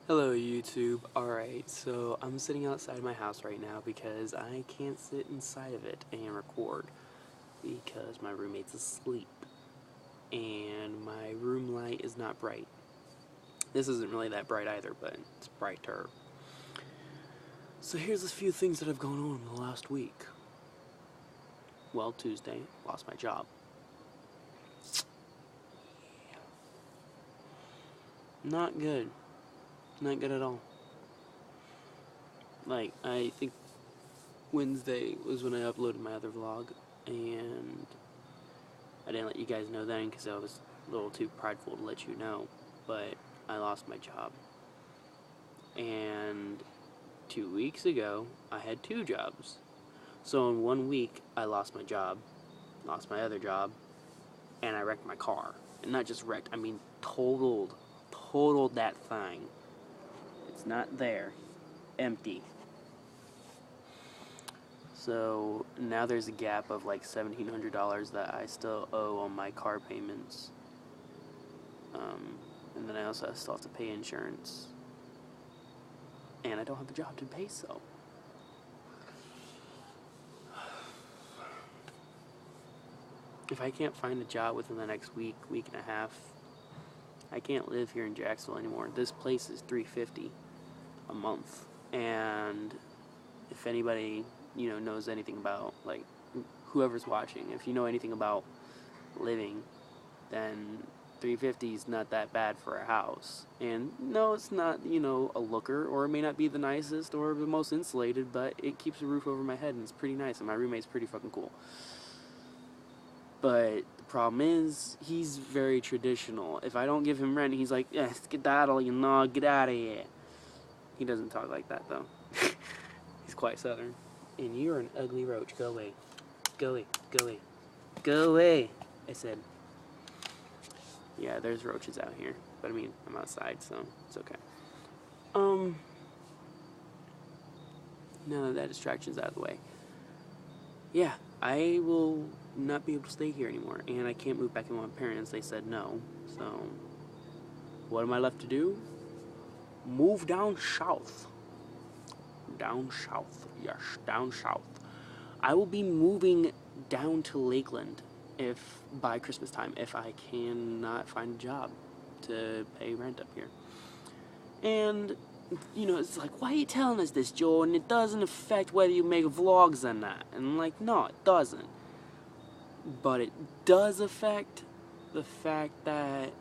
Hello YouTube. Alright, so I'm sitting outside my house right now because I can't sit inside of it and record because my roommate's asleep and my room light is not bright. This isn't really that bright either, but it's brighter. So here's a few things that have gone on in the last week. Well, Tuesday, lost my job. Not good. Not good at all. Like, I think Wednesday was when I uploaded my other vlog, and I didn't let you guys know then because I was a little too prideful to let you know, but I lost my job. And 2 weeks ago, I had 2 jobs. So in 1 week, I lost my job, lost my other job, and I wrecked my car. And not just wrecked, I mean totaled that thing. It's not there. Empty. So now there's a gap of like $1,700 that I still owe on my car payments. And then I also still have to pay insurance. And I don't have a job to pay so. If I can't find a job within the next week and a half, I can't live here in Jacksonville anymore. This place is $350 a month. And if anybody, knows anything about, like, whoever's watching, if you know anything about living, then $350 is not that bad for a house. And no, it's not, a looker, or it may not be the nicest or the most insulated, but it keeps a roof over my head and it's pretty nice, and my roommate's pretty fucking cool. But the problem is, he's very traditional. If I don't give him rent, he's like, yeah, skedaddle, get out of here. He doesn't talk like that, though. He's quite southern. And you're an ugly roach. Go away. Go away. Go away. Go away, I said. Yeah, there's roaches out here. But I mean, I'm outside, so it's okay. Now that distraction's out of the way. Yeah, I will not be able to stay here anymore. And I can't move back in with my parents. They said no. So, what am I left to do? Move down south. Down south. Yes, down south. I will be moving down to Lakeland by Christmas time if I cannot find a job to pay rent up here. And, it's like, why are you telling us this, Jordan? It doesn't affect whether you make vlogs or not. And I'm like, no, it doesn't. But it does affect the fact that,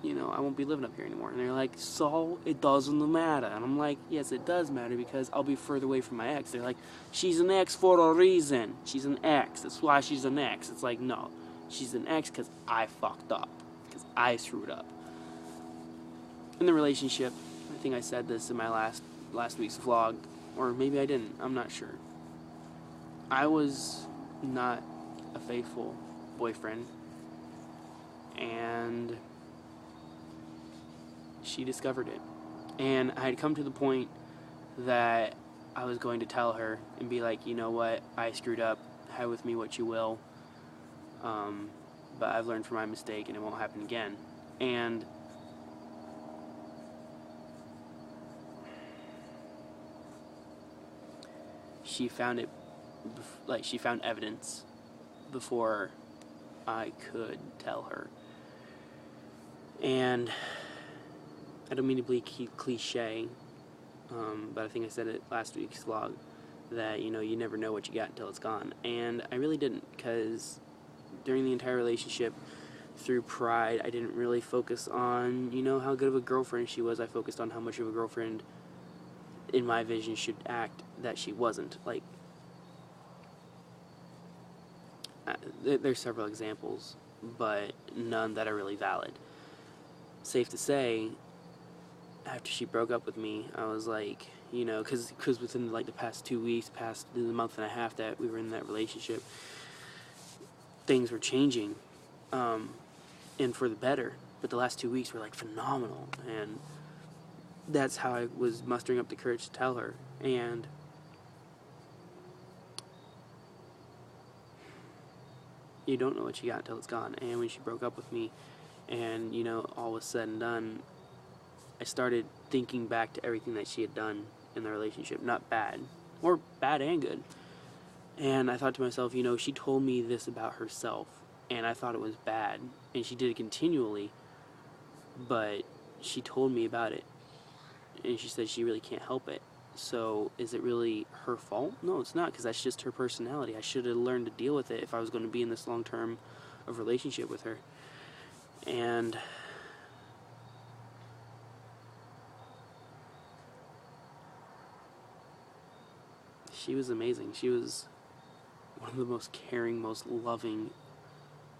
I won't be living up here anymore. And they're like, so it doesn't matter. And I'm like, yes, it does matter because I'll be further away from my ex. They're like, she's an ex for a reason. She's an ex. That's why she's an ex. It's like, no, she's an ex because I fucked up. Because I screwed up. In the relationship, I think I said this in my last week's vlog, or maybe I didn't. I'm not sure. I was not a faithful boyfriend. And she discovered it. And I had come to the point that I was going to tell her and be like, you know what, I screwed up, have with me what you will, but I've learned from my mistake and it won't happen again. And she found it, she found evidence before I could tell her. And I don't mean to be cliche, but I think I said it last week's vlog, that, you never know what you got until it's gone. And I really didn't, because during the entire relationship, through pride, I didn't really focus on, how good of a girlfriend she was. I focused on how much of a girlfriend, in my vision, should act that she wasn't. Like, there's several examples, but none that are really valid. Safe to say, after she broke up with me, I was like, because within like the past 2 weeks, past the month and a half that we were in that relationship, things were changing, and for the better. But the last 2 weeks were like phenomenal, and that's how I was mustering up the courage to tell her. And you don't know what you got until it's gone. And when she broke up with me, and all was said and done, I started thinking back to everything that she had done in the relationship. Not bad, or bad and good. And I thought to myself, you know, she told me this about herself, and I thought it was bad, and she did it continually, but she told me about it, and she said she really can't help it. So is it really her fault? No, it's not, because that's just her personality. I should have learned to deal with it if I was going to be in this long-term of relationship with her. And she was amazing. She was one of the most caring, most loving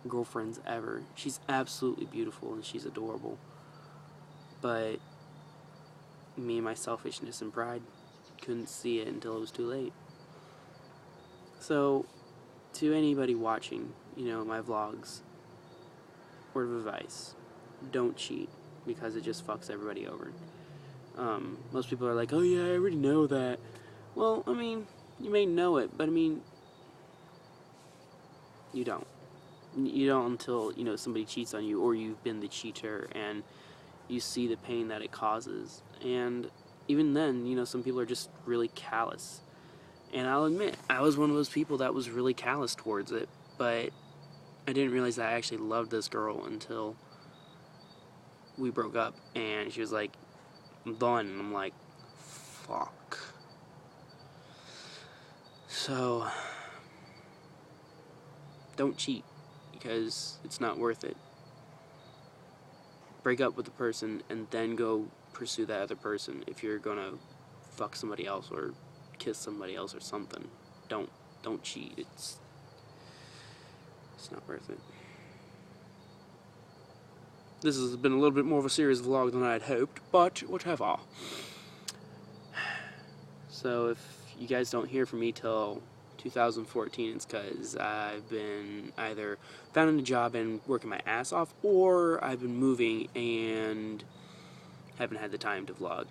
girlfriends ever. She's absolutely beautiful and she's adorable. But me and my selfishness and pride couldn't see it until it was too late. So, to anybody watching, you know, my vlogs, word of advice, don't cheat, because it just fucks everybody over. Most people are like, oh yeah, I already know that. Well, I mean, you may know it, but I mean, you don't. You don't until, you know, somebody cheats on you, or you've been the cheater and you see the pain that it causes. And even then, you know, some people are just really callous. And I'll admit, I was one of those people that was really callous towards it, but I didn't realize that I actually loved this girl until we broke up, and she was like, I'm done, and I'm like, fuck. So, don't cheat, because it's not worth it. Break up with the person, and then go pursue that other person if you're gonna fuck somebody else, or kiss somebody else, or something. Don't cheat. It's not worth it. This has been a little bit more of a serious vlog than I had hoped, but whatever. So if you guys don't hear from me till 2014, it's because I've been either found a job and working my ass off, or I've been moving and haven't had the time to vlog.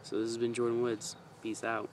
So this has been Jordan Woods. Peace out.